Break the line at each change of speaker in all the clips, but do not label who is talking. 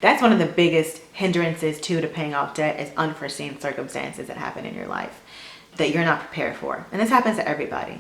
That's one of the biggest hindrances to paying off debt is unforeseen circumstances that happen in your life that you're not prepared for. And this happens to everybody.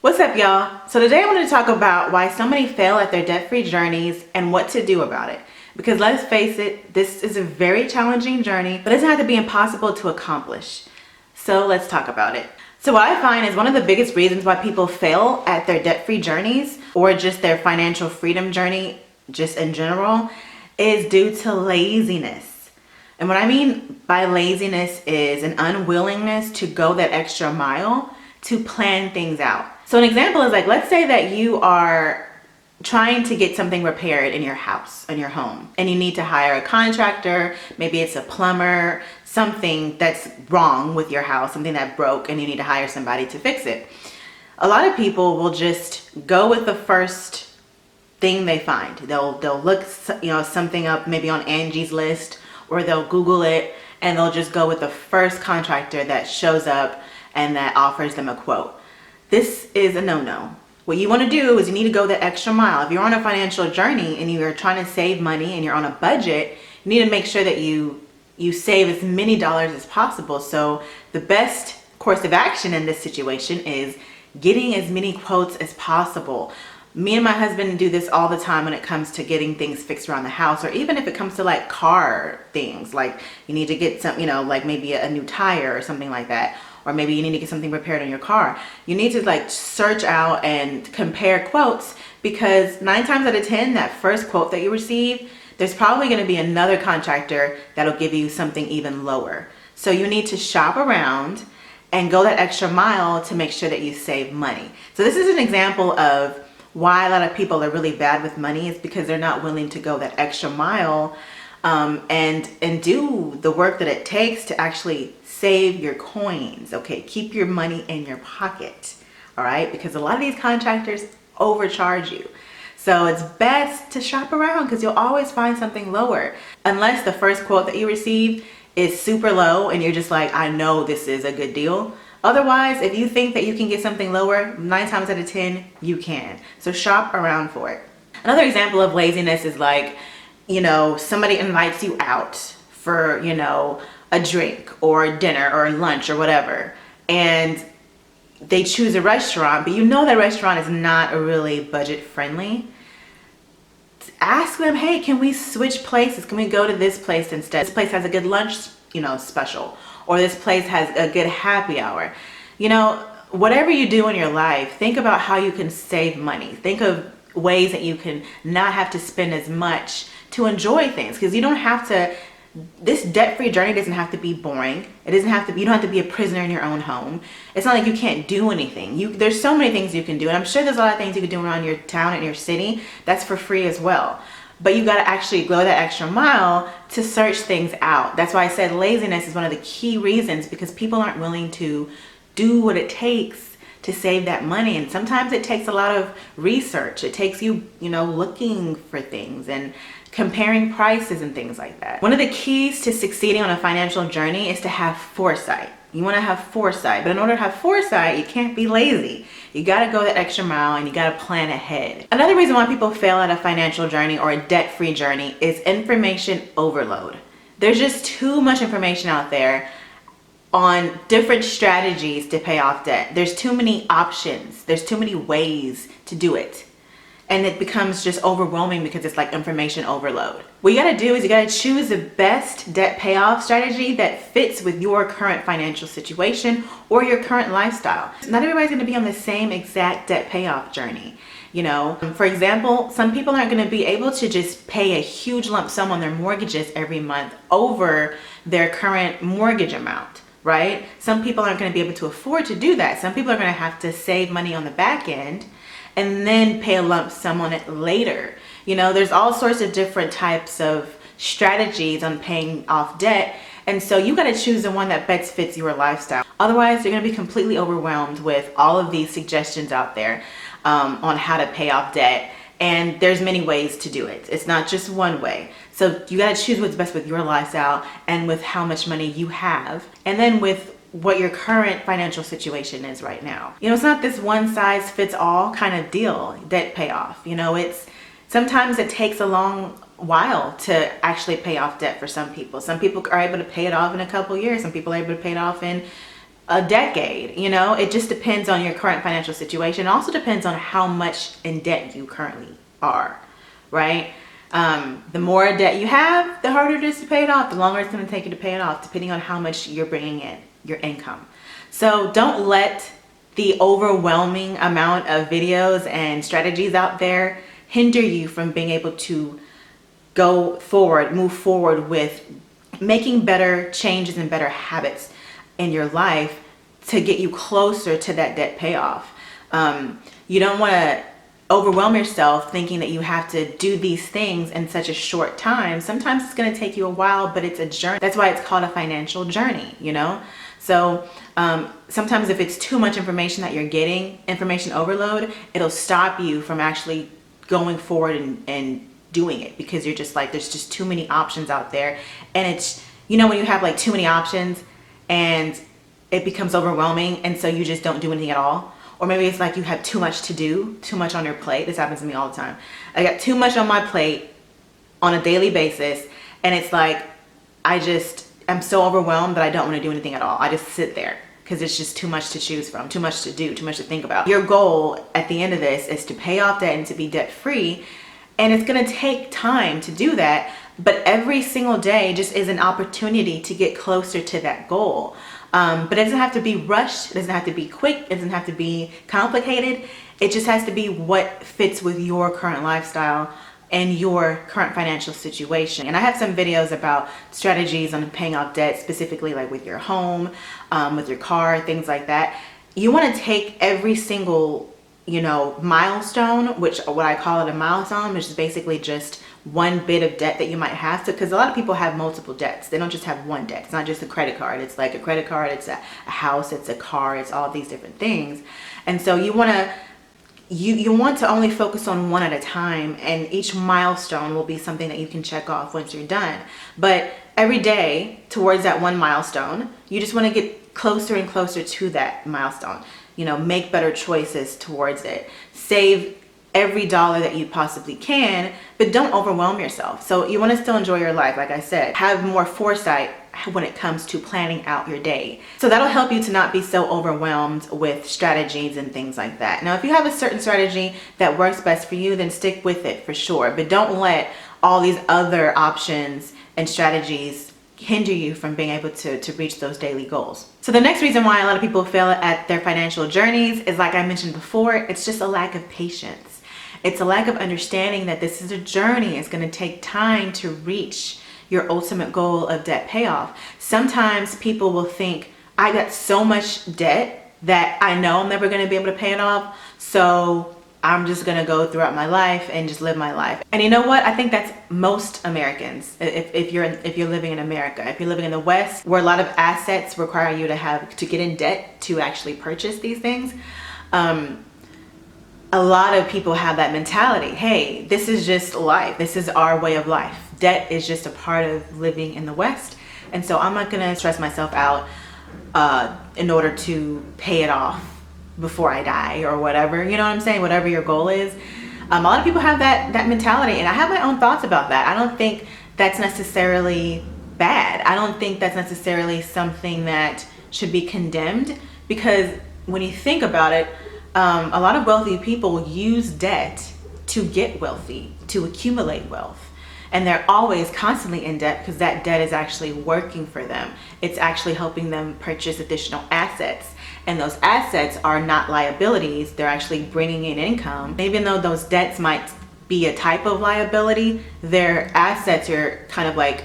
What's up, y'all? So today I wanted to talk about why so many fail at their debt-free journeys and what to do about it. Because let's face it, this is a very challenging journey, but it doesn't have to be impossible to accomplish. So let's talk about it. So what I find is one of the biggest reasons why people fail at their debt-free journeys or just their financial freedom journey, just in general, is due to laziness. And what I mean by laziness is an unwillingness to go that extra mile to plan things out. So an example is like, let's say that you are trying to get something repaired in your house, in your home, and you need to hire a contractor. Maybe it's a plumber, something that's wrong with your house, something that broke, and you need to hire somebody to fix it. A lot of people will just go with the first thing they find. They'll look, something up maybe on Angie's List, or they'll Google it, and they'll just go with the first contractor that shows up and that offers them a quote. This is a no-no. What you want to do is you need to go the extra mile. If you're on a financial journey and you're trying to save money and you're on a budget, you need to make sure that you save as many dollars as possible. So the best course of action in this situation is getting as many quotes as possible. Me and my husband do this all the time when it comes to getting things fixed around the house, or even if it comes to like car things, like you need to get some, like maybe a new tire or something like that, or maybe you need to get something repaired on your car. You need to like search out and compare quotes, because 9 times out of 10, that first quote that you receive, there's probably going to be another contractor that'll give you something even lower. So you need to shop around and go that extra mile to make sure that you save money. So this is an example of why a lot of people are really bad with money, is because they're not willing to go that extra mile and do the work that it takes to actually save your coins. Okay, keep your money in your pocket, all right? Because a lot of these contractors overcharge you. So it's best to shop around, because you'll always find something lower, unless the first quote that you receive is super low and you're just like, I know this is a good deal. Otherwise, if you think that you can get something lower, 9 times out of 10, you can. So shop around for it. Another example of laziness is like, somebody invites you out for, a drink or dinner or lunch or whatever, and they choose a restaurant, but that restaurant is not really budget friendly. Ask them, hey, can we switch places? Can we go to this place instead? This place has a good lunch, special, or this place has a good happy hour. Whatever you do in your life, think about how you can save money. Think of ways that you can not have to spend as much to enjoy things, because you don't have to. This debt-free journey doesn't have to be boring. It doesn't have to be, you don't have to be a prisoner in your own home. It's not like you can't do anything. There's so many things you can do, and I'm sure there's a lot of things you can do around your town and your city that's for free as well. But you got to actually go that extra mile to search things out. That's why I said laziness is one of the key reasons, because people aren't willing to do what it takes to save that money. And sometimes it takes a lot of research. It takes you, looking for things and comparing prices and things like that. One of the keys to succeeding on a financial journey is to have foresight. You want to have foresight, but in order to have foresight, you can't be lazy. You got to go that extra mile and you got to plan ahead. Another reason why people fail at a financial journey or a debt-free journey is information overload. There's just too much information out there on different strategies to pay off debt. There's too many options. There's too many ways to do it. And it becomes just overwhelming because it's like information overload. What you gotta do is you gotta choose the best debt payoff strategy that fits with your current financial situation or your current lifestyle. Not everybody's gonna be on the same exact debt payoff journey. For example, some people aren't gonna be able to just pay a huge lump sum on their mortgages every month over their current mortgage amount, right? Some people aren't gonna be able to afford to do that. Some people are gonna have to save money on the back end and then pay a lump sum on it later. There's all sorts of different types of strategies on paying off debt. And so you gotta choose the one that best fits your lifestyle. Otherwise, you're gonna be completely overwhelmed with all of these suggestions out there on how to pay off debt. And there's many ways to do it. It's not just one way. So you gotta choose what's best with your lifestyle and with how much money you have. And then with what your current financial situation is right now. It's not this one size fits all kind of deal, debt payoff. Sometimes it takes a long while to actually pay off debt for some people. Some people are able to pay it off in a couple years. Some people are able to pay it off in a decade. You know, it just depends on your current financial situation. It also depends on how much in debt you currently are, right? The more debt you have, the harder it is to pay it off, the longer it's going to take you to pay it off, depending on how much you're bringing in, your income. So don't let the overwhelming amount of videos and strategies out there hinder you from being able to move forward with making better changes and better habits in your life to get you closer to that debt payoff. You don't want to overwhelm yourself thinking that you have to do these things in such a short time. Sometimes it's going to take you a while, but it's a journey. That's why it's called a financial journey, you know? So sometimes if it's too much information that you're getting, information overload, it'll stop you from actually going forward and doing it, because you're just like, there's just too many options out there. And it's, you know, when you have like too many options and it becomes overwhelming, and so you just don't do anything at all. Or maybe it's like you have too much to do, too much on your plate. This happens to me all the time. I got too much on my plate on a daily basis, and it's like I'm so overwhelmed that I don't want to do anything at all. I just sit there because it's just too much to choose from, too much to do, too much to think about. Your goal at the end of this is to pay off debt and to be debt free. And it's going to take time to do that, but every single day just is an opportunity to get closer to that goal. But it doesn't have to be rushed. It doesn't have to be quick. It doesn't have to be complicated. It just has to be what fits with your current lifestyle and your current financial situation. And I have some videos about strategies on paying off debt, specifically like with your home, with your car, things like that. You want to take every single, you know, milestone, which what I call it a milestone, which is basically just one bit of debt that you might have to, because a lot of people have multiple debts. They don't just have one debt. It's not just a credit card. It's like a credit card, it's a house, it's a car, it's all these different things. And so you want to only focus on one at a time, and each milestone will be something that you can check off once you're done. But every day towards that one milestone, you just want to get closer and closer to that milestone. You know, make better choices towards it. Save every dollar that you possibly can, but don't overwhelm yourself. So you want to still enjoy your life. Like I said, have more foresight when it comes to planning out your day. So that'll help you to not be so overwhelmed with strategies and things like that. Now, if you have a certain strategy that works best for you, then stick with it for sure. But don't let all these other options and strategies hinder you from being able to reach those daily goals. So the next reason why a lot of people fail at their financial journeys is, like I mentioned before, it's just a lack of patience. It's a lack of understanding that this is a journey. It's going to take time to reach your ultimate goal of debt payoff. Sometimes people will think, I got so much debt that I know I'm never going to be able to pay it off, so I'm just going to go throughout my life and just live my life. And you know what? I think that's most Americans. If you're living in America, if you're living in the West, where a lot of assets require you to get in debt to actually purchase these things, a lot of people have that mentality. Hey, this is just life. This is our way of life. Debt is just a part of living in the West. And so I'm not going to stress myself out in order to pay it off before I die or whatever. You know what I'm saying? Whatever your goal is. A lot of people have that mentality, and I have my own thoughts about that. I don't think that's necessarily bad. I don't think that's necessarily something that should be condemned, because when you think about it, a lot of wealthy people use debt to get wealthy, to accumulate wealth. And they're always constantly in debt because that debt is actually working for them. It's actually helping them purchase additional assets. And those assets are not liabilities. They're actually bringing in income. Even though those debts might be a type of liability, their assets are kind of like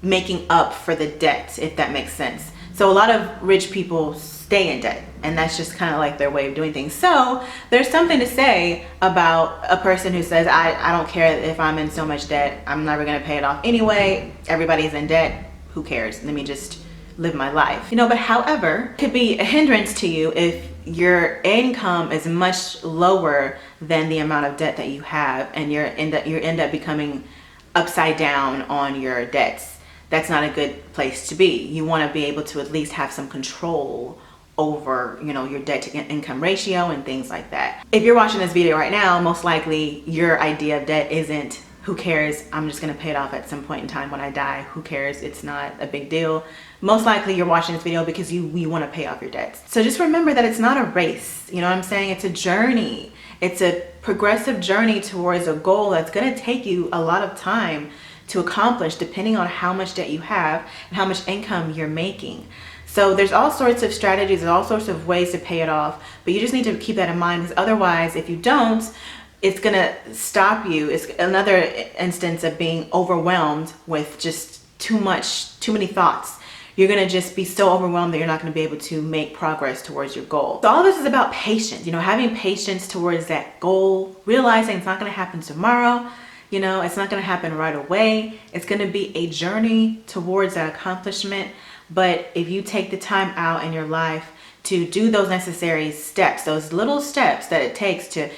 making up for the debt, if that makes sense. So a lot of rich people stay in debt, and that's just kind of like their way of doing things. So there's something to say about a person who says, I don't care if I'm in so much debt, I'm never going to pay it off anyway. Everybody's in debt. Who cares? Let me just live my life. You know, but however, it could be a hindrance to you if your income is much lower than the amount of debt that you have, and you end up becoming upside down on your debts. That's not a good place to be. You want to be able to at least have some control over, you know, your debt to income ratio and things like that. If you're watching this video right now, most likely your idea of debt isn't who cares? I'm just gonna pay it off at some point in time when I die. Who cares? It's not a big deal. Most likely you're watching this video because you want to pay off your debts. So just remember that it's not a race. You know what I'm saying? It's a journey. It's a progressive journey towards a goal that's gonna take you a lot of time to accomplish, depending on how much debt you have and how much income you're making. So there's all sorts of strategies, there's all sorts of ways to pay it off, but you just need to keep that in mind, because otherwise, if you don't, it's gonna stop you. It's another instance of being overwhelmed with just too many thoughts. You're gonna just be so overwhelmed that you're not gonna be able to make progress towards your goal. So all of this is about patience, you know, having patience towards that goal, realizing it's not gonna happen tomorrow, you know, it's not gonna happen right away. It's gonna be a journey towards that accomplishment. But if you take the time out in your life to do those necessary steps, those little steps that it takes to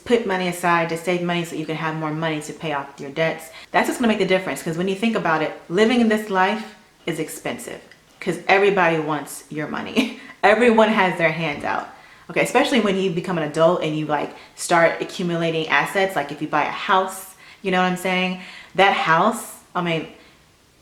put money aside, to save money so you can have more money to pay off your debts, that's what's gonna make the difference. Because when you think about it, living in this life is expensive because everybody wants your money. Everyone has their hands out. Okay, especially when you become an adult and you like start accumulating assets, like if you buy a house, you know what I'm saying? That house, I mean,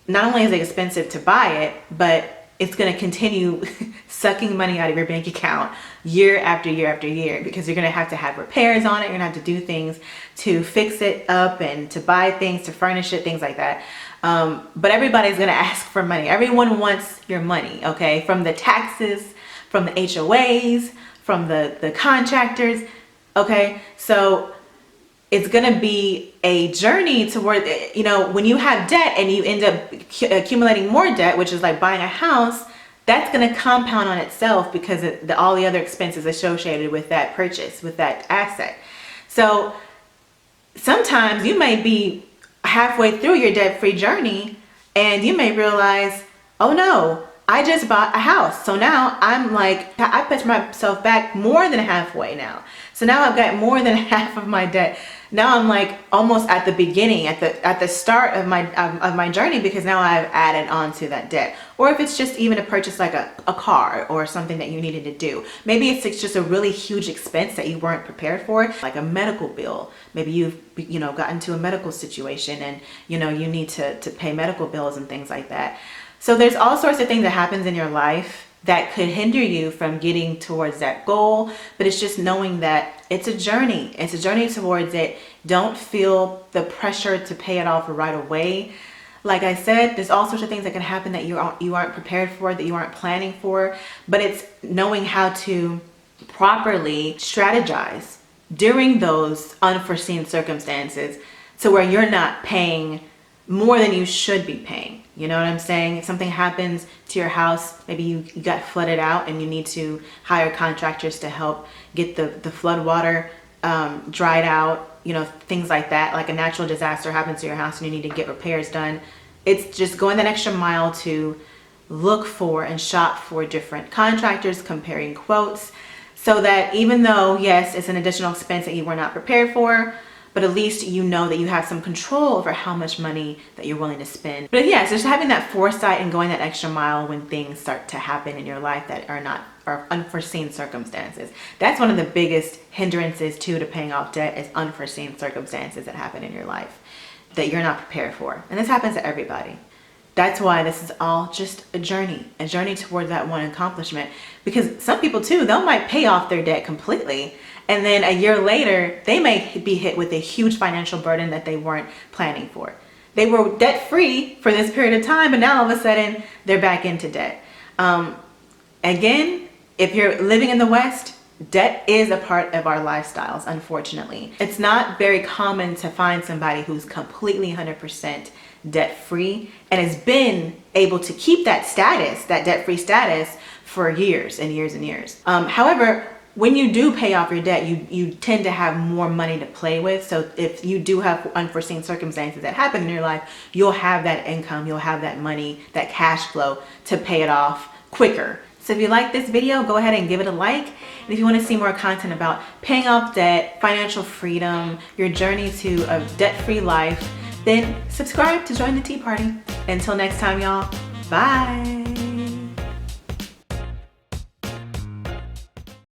not only is it expensive to buy it, but it's going to continue sucking money out of your bank account year after year after year, because you're going to have repairs on it. You're going to have to do things to fix it up and to buy things, to furnish it, things like that. But everybody's going to ask for money. Everyone wants your money, okay? From the taxes, from the HOAs, from the contractors, okay? So it's going to be a journey toward, you know, when you have debt and you end up accumulating more debt, which is like buying a house, that's going to compound on itself because of all the other expenses associated with that purchase, with that asset. So sometimes you may be halfway through your debt-free journey and you may realize, oh no, I just bought a house. So now I'm like, I pushed myself back more than halfway now. So now I've got more than half of my debt. Now I'm like almost at the beginning, at the start of my journey, because now I've added on to that debt. Or if it's just even to purchase like a car or something that you needed to do. Maybe it's just a really huge expense that you weren't prepared for, like a medical bill. Maybe you've gotten into a medical situation and you need to pay medical bills and things like that. So there's all sorts of things that happens in your life that could hinder you from getting towards that goal, but it's just knowing that it's a journey. It's a journey towards it. Don't feel the pressure to pay it off right away. Like I said, there's all sorts of things that can happen that you aren't prepared for, that you aren't planning for, but it's knowing how to properly strategize during those unforeseen circumstances to where you're not paying more than you should be paying. You know what I'm saying? If something happens to your house, maybe you got flooded out and you need to hire contractors to help get the flood water dried out, things like that. Like a natural disaster happens to your house and you need to get repairs done. It's just going that extra mile to look for and shop for different contractors, comparing quotes, so that even though, yes, it's an additional expense that you were not prepared for, but at least you know that you have some control over how much money that you're willing to spend. But yeah, so just having that foresight and going that extra mile when things start to happen in your life that are unforeseen circumstances. That's one of the biggest hindrances to paying off debt, is unforeseen circumstances that happen in your life that you're not prepared for. And this happens to everybody. That's why this is all just a journey towards that one accomplishment. Because some people too, they might pay off their debt completely, and then a year later, they may be hit with a huge financial burden that they weren't planning for. They were debt-free for this period of time, but now all of a sudden, they're back into debt. Again, if you're living in the West, debt is a part of our lifestyles, unfortunately. It's not very common to find somebody who's completely 100% debt-free and has been able to keep that status, that debt-free status, for years and years and years. However, when you do pay off your debt, you tend to have more money to play with. So if you do have unforeseen circumstances that happen in your life, you'll have that income, you'll have that money, that cash flow to pay it off quicker. So if you like this video, go ahead and give it a like. And if you want to see more content about paying off debt, financial freedom, your journey to a debt-free life, then subscribe to join the Tea Party. Until next time, y'all, bye.